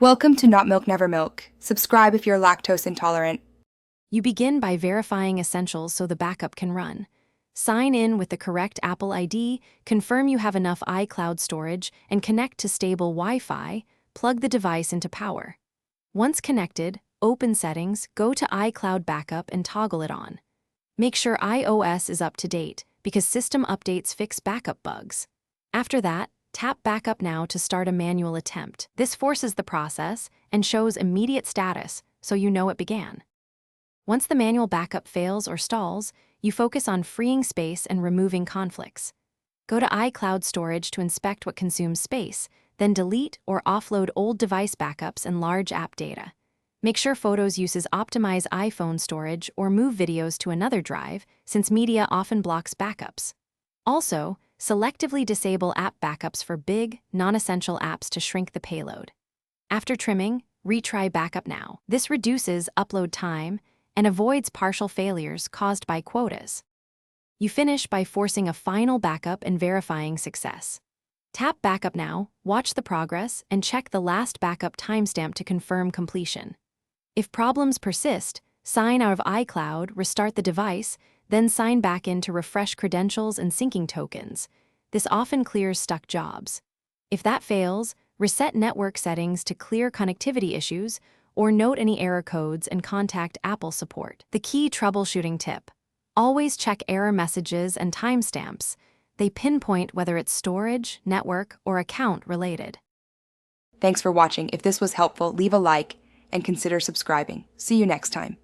Welcome to Not Milk Never Milk. Subscribe if you're lactose intolerant. You begin by verifying essentials so the backup can run. Sign in with the correct Apple ID, confirm you have enough iCloud storage, and connect to stable Wi-Fi. Plug the device into power. Once connected, open Settings, go to iCloud Backup and toggle it on. Make sure iOS is up to date, because system updates fix backup bugs. After that, tap Backup Now to start a manual attempt. This forces the process and shows immediate status, so you know it began. Once the manual backup fails or stalls, you focus on freeing space and removing conflicts. Go to iCloud Storage to inspect what consumes space, then delete or offload old device backups and large app data. Make sure Photos uses Optimize iPhone storage or move videos to another drive, since media often blocks backups. Also, selectively disable app backups for big, non-essential apps to shrink the payload. After trimming, retry Backup Now. This reduces upload time and avoids partial failures caused by quotas. You finish by forcing a final backup and verifying success. Tap Backup Now, watch the progress, and check the last backup timestamp to confirm completion. If problems persist, sign out of iCloud, restart the device, then sign back in to refresh credentials and syncing tokens. This often clears stuck jobs. If that fails, reset network settings to clear connectivity issues, or note any error codes and contact Apple support. The key troubleshooting tip: always check error messages and timestamps. They pinpoint whether it's storage, network, or account related. Thanks for watching. If this was helpful, leave a like and consider subscribing. See you next time.